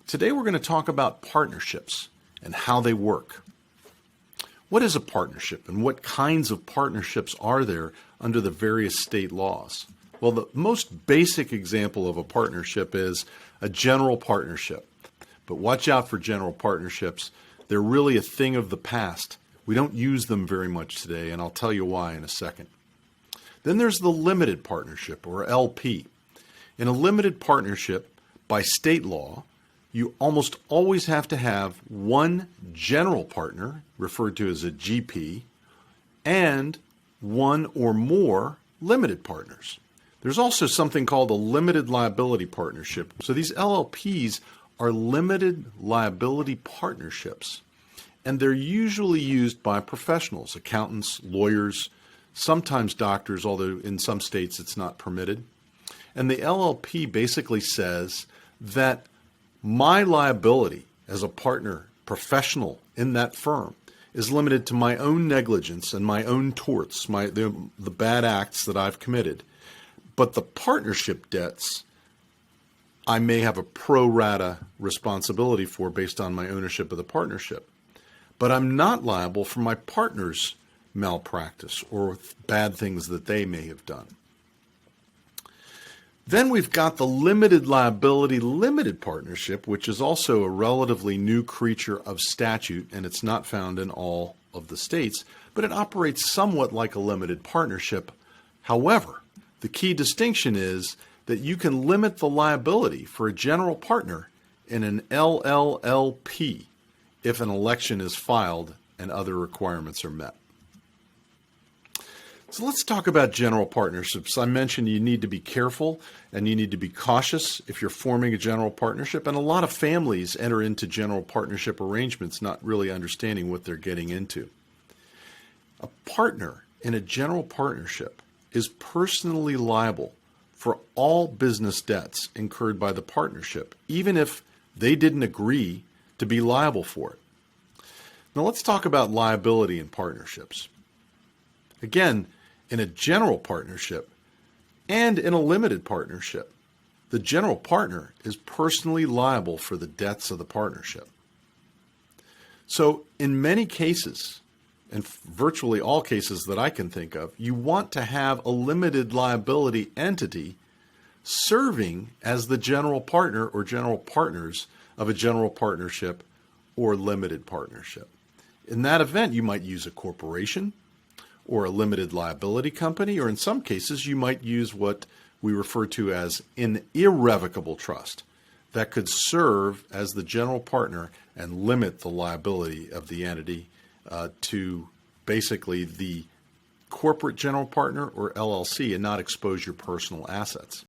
Today we're going to talk about partnerships and how they work. What is a partnership and what kinds of partnerships are there under the various state laws? Well, the most basic example of a partnership is a general partnership. But watch out for general partnerships. They're really a thing of the past. We don't use them very much today, and I'll tell you why in a second. Then there's the limited partnership, or LP. In a limited partnership, by state law, you almost always have to have one general partner, referred to as a GP, and one or more limited partners. There's also something called a limited liability partnership. So these LLPs are limited liability partnerships, and they're usually used by professionals, accountants, lawyers, sometimes doctors, although in some states it's not permitted. And the LLP basically says that my liability as a partner, professional in that firm, is limited to my own negligence and my own torts, the bad acts that I've committed. But the partnership debts, I may have a pro rata responsibility for based on my ownership of the partnership. But I'm not liable for my partner's malpractice or bad things that they may have done. Then we've got the limited liability limited partnership, which is also a relatively new creature of statute, and it's not found in all of the states, but it operates somewhat like a limited partnership. However, the key distinction is that you can limit the liability for a general partner in an LLLP if an election is filed and other requirements are met. So let's talk about general partnerships. I mentioned you need to be careful and you need to be cautious if you're forming a general partnership. And a lot of families enter into general partnership arrangements not really understanding what they're getting into. A partner in a general partnership is personally liable for all business debts incurred by the partnership, even if they didn't agree to be liable for it. Now let's talk about liability in partnerships. Again, in a general partnership and in a limited partnership, the general partner is personally liable for the debts of the partnership. So in many cases, and virtually all cases that I can think of, you want to have a limited liability entity serving as the general partner or general partners of a general partnership or limited partnership. In that event, you might use a corporation or a limited liability company, or in some cases, you might use what we refer to as an irrevocable trust that could serve as the general partner and limit the liability of the entity to basically the corporate general partner or LLC and not expose your personal assets.